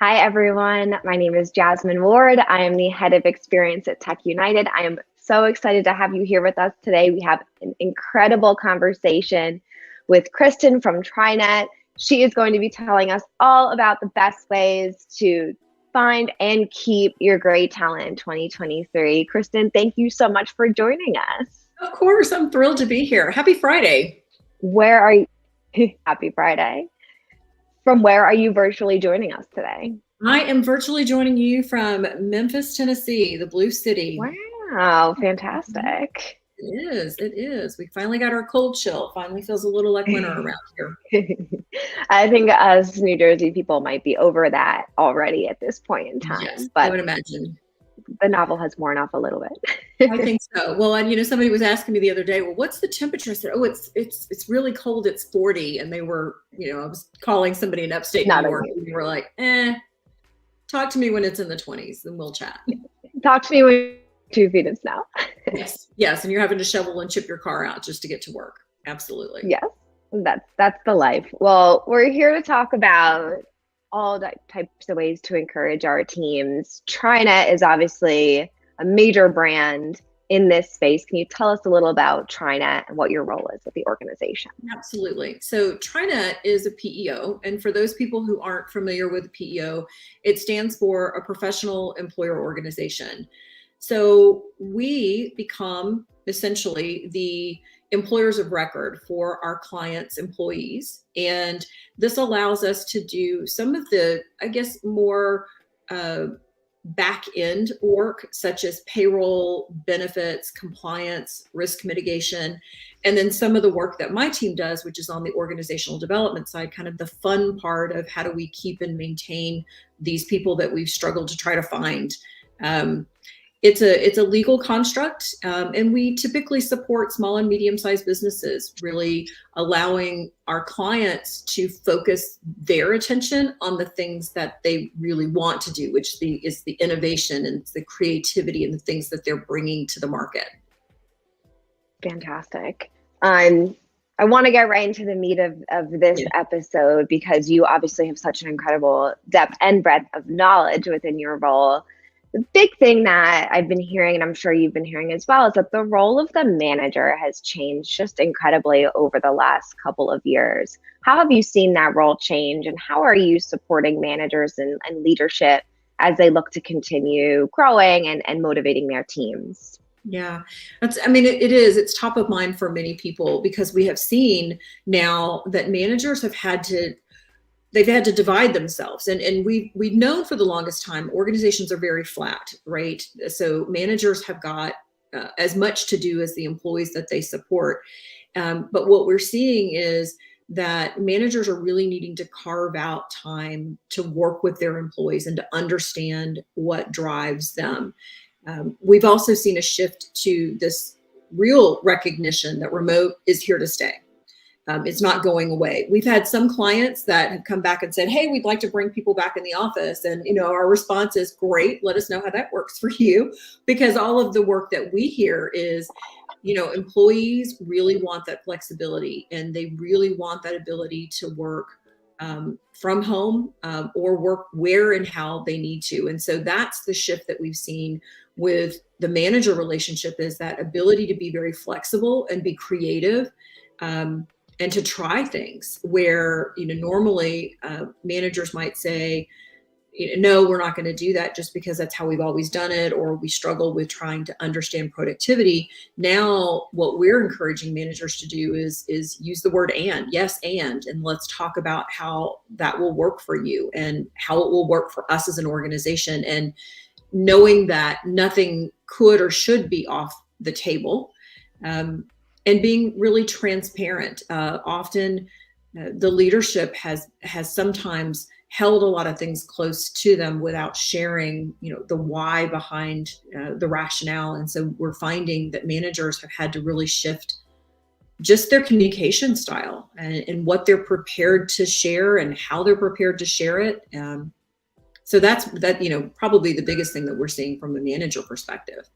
Hi, everyone. My name is Jasmine Ward. I am the head of experience at Tech United. I am so excited to have you here with us today. We have an incredible conversation with Kristen from TriNet. She is going to be telling us all about the best ways to find and keep your great talent in 2023. Kristen, thank you so much for joining us. Of course, I'm thrilled to be here. Happy Friday. Where are you? Happy Friday. From where are you virtually joining us today? I am virtually joining you from Memphis, Tennessee, the Blue City. Wow, fantastic. It is. It is. We finally got our cold chill. Finally feels a little like winter around here. I think us New Jersey people might be over that already at this point in time. Yes, but I would imagine. The novel has worn off a little bit. I think so. Well, and somebody was asking me the other day, well, what's the temperature? I said, oh, it's really cold. It's 40. And they were, I was calling somebody in upstate New York, and they were like, talk to me when it's in the 20s and we'll chat. Talk to me when 2 feet of snow. Yes. And you're having to shovel and chip your car out just to get to work. Absolutely. Yes, that's the life. Well, we're here to talk about all types of ways to encourage our teams. TriNet is obviously a major brand in this space. Can you tell us a little about TriNet and what your role is with the organization? Absolutely. So TriNet is a PEO. And for those people who aren't familiar with PEO, it stands for a professional employer organization. So we become essentially the employers of record for our clients' employees. And this allows us to do some of the, more back end work, such as payroll, benefits, compliance, risk mitigation, and then some of the work that my team does, which is on the organizational development side, kind of the fun part of how do we keep and maintain these people that we've struggled to try to find. It's a legal construct, and we typically support small and medium-sized businesses, really allowing our clients to focus their attention on the things that they really want to do, which is the innovation and the creativity and the things that they're bringing to the market. Fantastic. I want to get right into the meat of this episode, because you obviously have such an incredible depth and breadth of knowledge within your role. The big thing that I've been hearing, and I'm sure you've been hearing as well, is that the role of the manager has changed just incredibly over the last couple of years. How have you seen that role change, and how are you supporting managers and leadership as they look to continue growing and motivating their teams? Yeah, it is. It's top of mind for many people, because we have seen now that managers have had to divide themselves. And we've known for the longest time, organizations are very flat, right? So managers have got as much to do as the employees that they support. But what we're seeing is that managers are really needing to carve out time to work with their employees and to understand what drives them. We've also seen a shift to this real recognition that remote is here to stay. It's not going away. We've had some clients that have come back and said, hey, we'd like to bring people back in the office. And, our response is, great. Let us know how that works for you. Because all of the work that we hear is, employees really want that flexibility, and they really want that ability to work from home or work where and how they need to. And so that's the shift that we've seen with the manager relationship, is that ability to be very flexible and be creative. And to try things where, normally managers might say, no, we're not going to do that just because that's how we've always done it, or we struggle with trying to understand productivity. Now, what we're encouraging managers to do is use the word yes, and let's talk about how that will work for you and how it will work for us as an organization, and knowing that nothing could or should be off the table. And being really transparent. Often the leadership has sometimes held a lot of things close to them without sharing, the why behind the rationale. And so we're finding that managers have had to really shift just their communication style and what they're prepared to share and how they're prepared to share it. So that's probably the biggest thing that we're seeing from a manager perspective.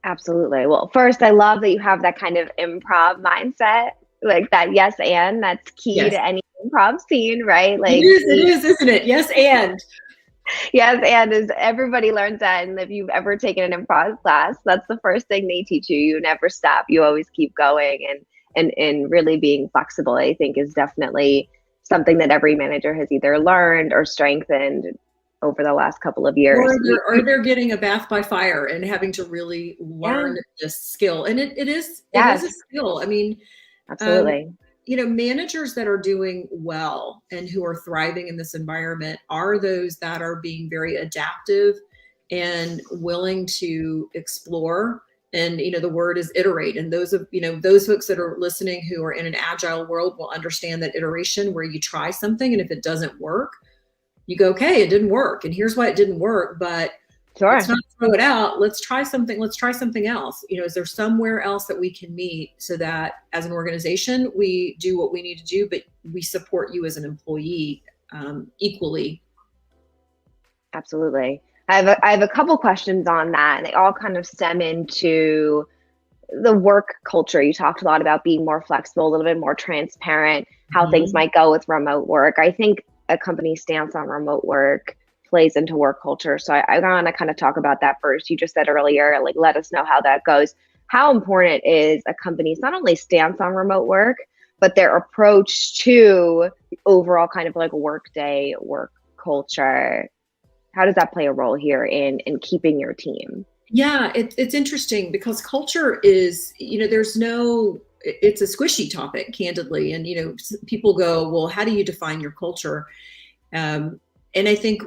Absolutely. Well, first, I love that you have that kind of improv mindset, like that yes and. That's key to any improv scene, right? Like it is, isn't it? Yes and. Yes, and as everybody learns that, and if you've ever taken an improv class, that's the first thing they teach you. You never stop. You always keep going, and really being flexible, I think, is definitely something that every manager has either learned or strengthened over the last couple of years. Or they're getting a bath by fire and having to really Yeah. learn this skill. And it is Yes, a skill. I mean, absolutely. managers that are doing well and who are thriving in this environment are those that are being very adaptive and willing to explore. And the word is iterate. And those folks that are listening who are in an agile world will understand that iteration, where you try something and if it doesn't work, you go, okay, it didn't work, and here's why it didn't work, but Sure. let's not throw it out. Let's try something else. Is there somewhere else that we can meet so that as an organization, we do what we need to do, but we support you as an employee equally? Absolutely. I have a couple questions on that, and they all kind of stem into the work culture. You talked a lot about being more flexible, a little bit more transparent, how things might go with remote work. I think a company's stance on remote work plays into work culture. So I want to kind of talk about that first. You just said earlier, like, let us know how that goes. How important is a company's not only stance on remote work, but their approach to the overall kind of like workday work culture? How does that play a role here in keeping your team? Yeah, it's interesting because culture is, it's a squishy topic, candidly. And, people go, well, how do you define your culture? And I think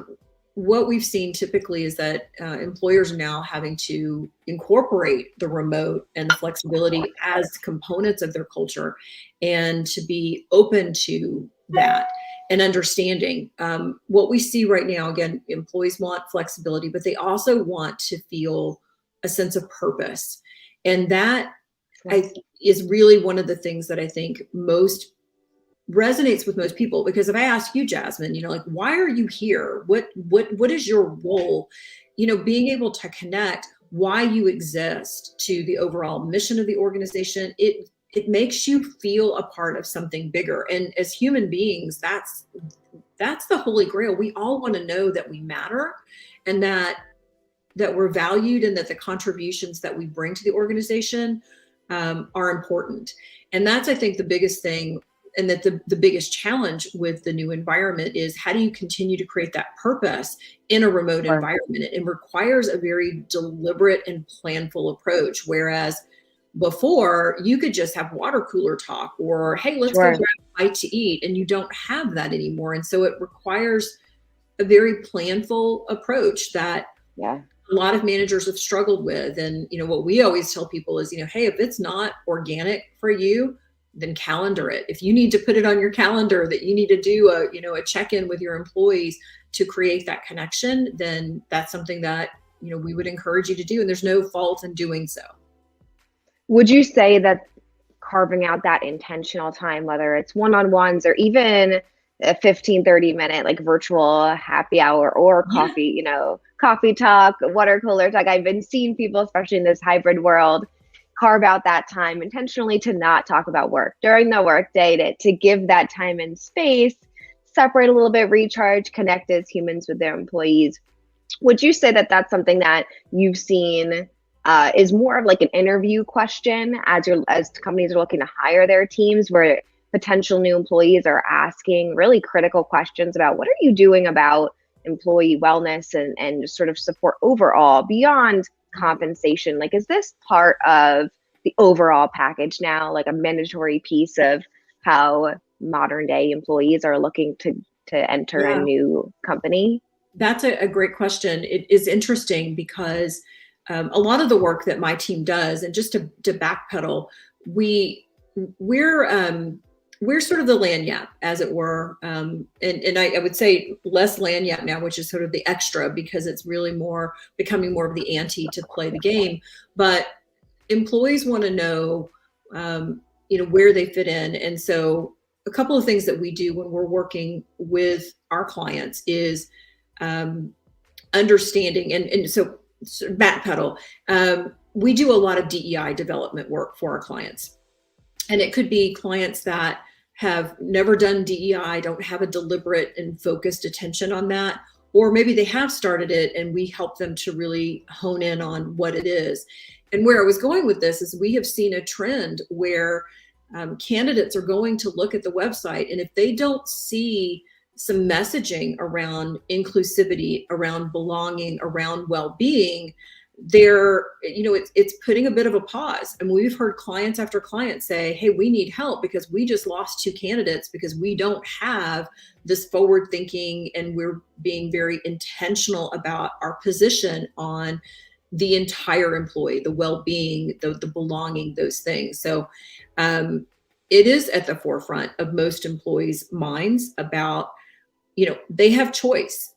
what we've seen typically is that employers are now having to incorporate the remote and the flexibility as components of their culture, and to be open to that and understanding. What we see right now, again, employees want flexibility, but they also want to feel a sense of purpose. And that is really one of the things that I think most resonates with most people. Because if I ask you, Jasmine, like, why are you here? What is your role? Being able to connect why you exist to the overall mission of the organization, it makes you feel a part of something bigger. And as human beings, that's the holy grail. We all want to know that we matter, and that we're valued, and that the contributions that we bring to the organization are important. And that's, I think, the biggest thing. And that the biggest challenge with the new environment is, how do you continue to create that purpose in a remote environment? It requires a very deliberate and planful approach. Whereas before, you could just have water cooler talk, or, hey, let's go grab a bite to eat. And you don't have that anymore. And so it requires a very planful approach that a lot of managers have struggled with. And, what we always tell people is, hey, if it's not organic for you, then calendar it. If you need to put it on your calendar that you need to do a check-in with your employees to create that connection, then that's something that, we would encourage you to do. And there's no fault in doing so. Would you say that carving out that intentional time, whether it's one-on-ones or even a 15-30 minute like virtual happy hour or coffee, coffee talk, water cooler talk, I've been seeing people, especially in this hybrid world, carve out that time intentionally to not talk about work during the workday, to give that time and space, separate a little bit, recharge, connect as humans with their employees. Would you say that that's something that you've seen is more of like an interview question as companies are looking to hire their teams, where potential new employees are asking really critical questions about what are you doing about employee wellness and just sort of support overall beyond compensation? Like, is this part of the overall package now, like a mandatory piece of how modern day employees are looking to enter a new company? That's a great question. It is interesting because a lot of the work that my team does, and just to backpedal, we're sort of the lagniappe, as it were. And I would say less lagniappe now, which is sort of the extra, because it's really becoming more of the ante to play the game. But employees want to know, where they fit in. And so a couple of things that we do when we're working with our clients is understanding. And so backpedal, we do a lot of DEI development work for our clients. And it could be clients that have never done DEI, don't have a deliberate and focused attention on that, or maybe they have started it and we help them to really hone in on what it is. And where I was going with this is we have seen a trend where candidates are going to look at the website, and if they don't see some messaging around inclusivity, around belonging, around well-being, it's putting a bit of a pause. And we've heard clients after client say, hey, we need help because we just lost 2 candidates because we don't have this forward thinking, and we're being very intentional about our position on the entire employee, the well-being, the belonging, those things. So it is at the forefront of most employees' minds about, they have choice.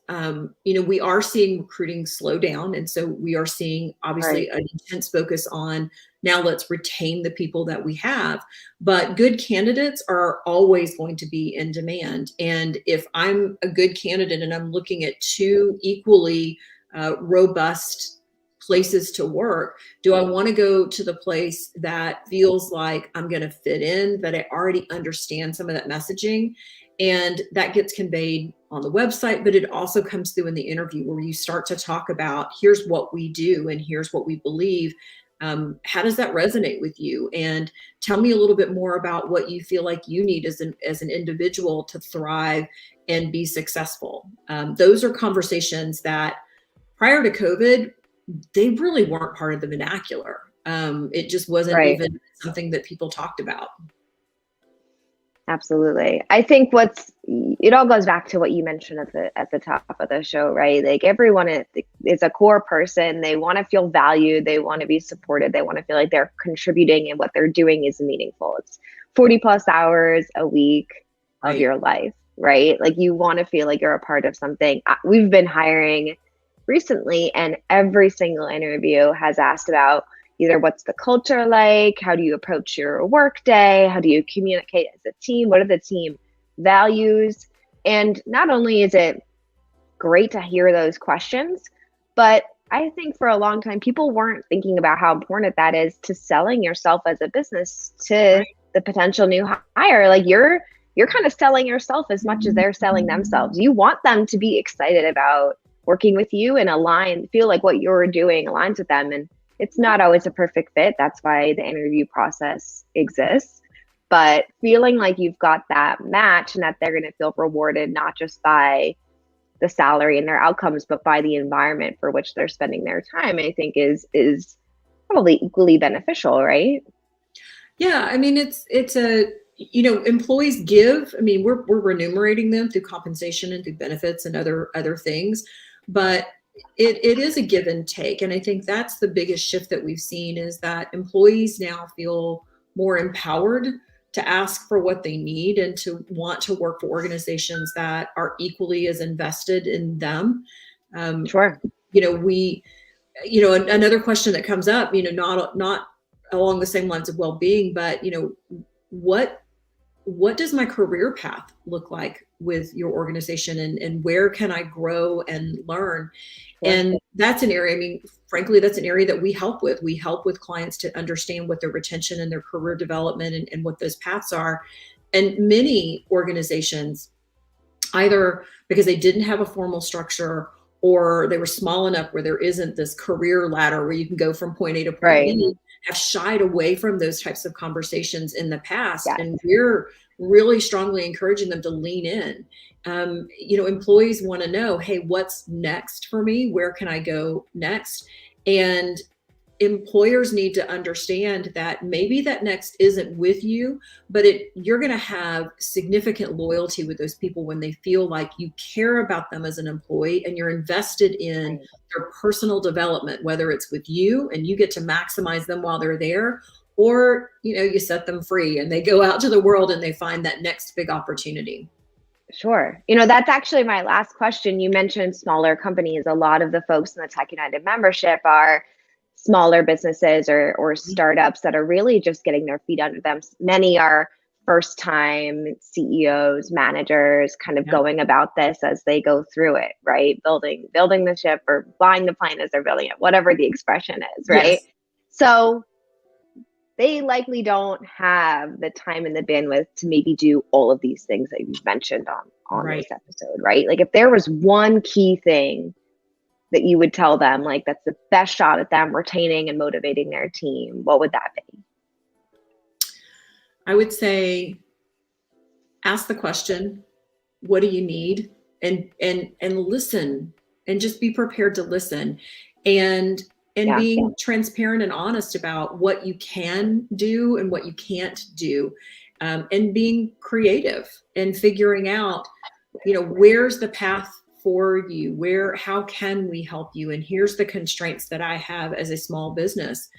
We are seeing recruiting slow down. And so we are seeing obviously an intense focus on now let's retain the people that we have, but good candidates are always going to be in demand. And if I'm a good candidate and I'm looking at 2 equally robust places to work, do I want to go to the place that feels like I'm going to fit in, that I already understand some of that messaging? And that gets conveyed on the website, but it also comes through in the interview where you start to talk about, here's what we do and here's what we believe. How does that resonate with you? And tell me a little bit more about what you feel like you need as an individual to thrive and be successful. Those are conversations that prior to COVID, they really weren't part of the vernacular. It just wasn't even something that people talked about. Absolutely. I think it all goes back to what you mentioned at the top of the show, right? Like everyone is a core person. They want to feel valued. They want to be supported. They want to feel like they're contributing and what they're doing is meaningful. It's 40 plus hours a week of your life, right? Like you want to feel like you're a part of something. We've been hiring recently, and every single interview has asked about either what's the culture like, how do you approach your work day, how do you communicate as a team, what are the team values? And not only is it great to hear those questions, but I think for a long time, people weren't thinking about how important that is to selling yourself as a business to the potential new hire. Like you're kind of selling yourself as much as they're selling themselves. You want them to be excited about working with you and feel like what you're doing aligns with them. And it's not always a perfect fit. That's why the interview process exists. But feeling like you've got that match and that they're going to feel rewarded, not just by the salary and their outcomes, but by the environment for which they're spending their time, I think is probably equally beneficial, right? Yeah. I mean, it's employees give, I mean, we're remunerating them through compensation and through benefits and other things, but it is a give and take. And I think that's the biggest shift that we've seen is that employees now feel more empowered to ask for what they need and to want to work for organizations that are equally as invested in them. Sure. Another question that comes up, not along the same lines of well-being, but what does my career path look like with your organization and where can I grow and learn? And that's an area, I mean, frankly, that's an area that we help with. We help with clients to understand what their retention and their career development and what those paths are. And many organizations, either because they didn't have a formal structure or they were small enough where there isn't this career ladder where you can go from point A to point B, have shied away from those types of conversations in the past. Yes. And we're really strongly encouraging them to lean in. Employees want to know, hey, what's next for me? Where can I go next? And employers need to understand that maybe that next isn't with you, but you're going to have significant loyalty with those people when they feel like you care about them as an employee and you're invested in their personal development, whether it's with you and you get to maximize them while they're there, or, you set them free and they go out to the world and they find that next big opportunity. Sure. That's actually my last question. You mentioned smaller companies. A lot of the folks in the Tech United membership are smaller businesses or startups that are really just getting their feet under them. Many are first-time CEOs, managers, kind of going about this as they go through it, right? Building the ship or flying the plane as they're building it, whatever the expression is, right? Yes. So they likely don't have the time and the bandwidth to maybe do all of these things that you've mentioned on Right. this episode, right? Like if there was one key thing that you would tell them, like that's the best shot at them retaining and motivating their team, what would that be? I would say, ask the question, what do you need? And listen, and just be prepared to listen, and being transparent and honest about what you can do and what you can't do, and being creative and figuring out, where's the path for you, how can we help you? And here's the constraints that I have as a small business.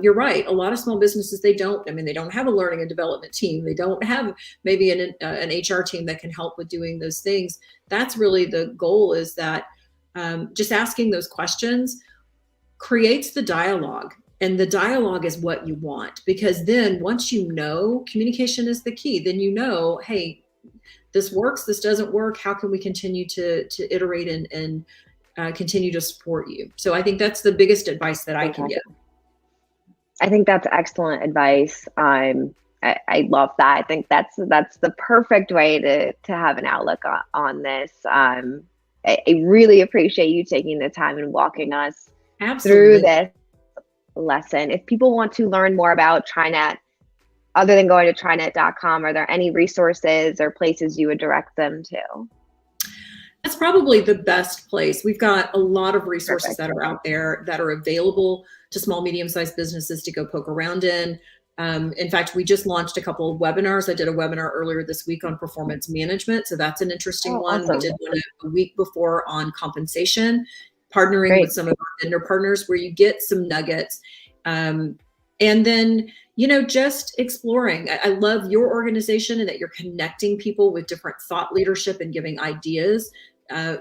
You're right. A lot of small businesses, they don't have a learning and development team. They don't have maybe an HR team that can help with doing those things. That's really the goal, is that just asking those questions creates the dialogue. And the dialogue is what you want, because then once communication is the key, then hey, this works, this doesn't work. How can we continue to iterate and continue to support you? So I think that's the biggest advice that I can give. I think that's excellent advice. I love that. I think that's the perfect way to have an outlook on this. I really appreciate you taking the time and walking us through this lesson. If people want to learn more about TriNet, other than going to trinet.com, are there any resources or places you would direct them to? That's probably the best place. We've got a lot of resources that are out there that are available to small, medium-sized businesses to go poke around in. In fact, we just launched a couple of webinars. I did a webinar earlier this week on performance management. So that's an interesting one. Awesome. We did one a week before on compensation, partnering with some of our vendor partners, where you get some nuggets. And then, just exploring. I love your organization and that you're connecting people with different thought leadership and giving ideas. A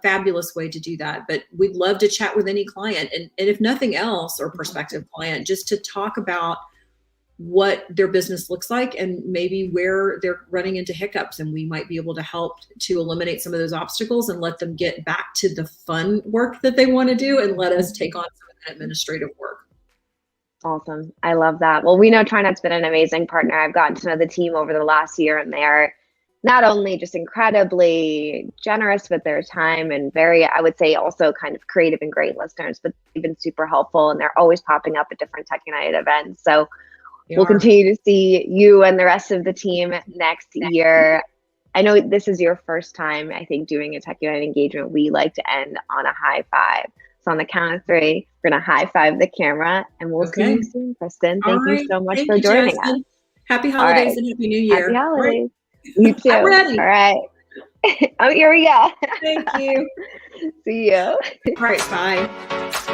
fabulous way to do that. But we'd love to chat with any client, and if nothing else, or prospective client, just to talk about what their business looks like and maybe where they're running into hiccups, and we might be able to help to eliminate some of those obstacles and let them get back to the fun work that they want to do, and let us take on some of that administrative work. Awesome. I love that. Well, we know TriNet's been an amazing partner. I've gotten to know the team over the last year, and they're not only just incredibly generous with their time and very, I would say, also kind of creative and great listeners, but they've been super helpful, and they're always popping up at different Tech United events. So we'll continue to see you and the rest of the team next year. I know this is your first time, I think, doing a Tech United engagement. We like to end on a high five. So on the count of three, we're going to high five the camera, and we'll see you soon, Kristen. Thank you so much for joining us. Happy holidays and Happy New Year. Happy holidays. You too. I'm ready. All right. Oh, here we go. Thank you. See you. All right. Bye.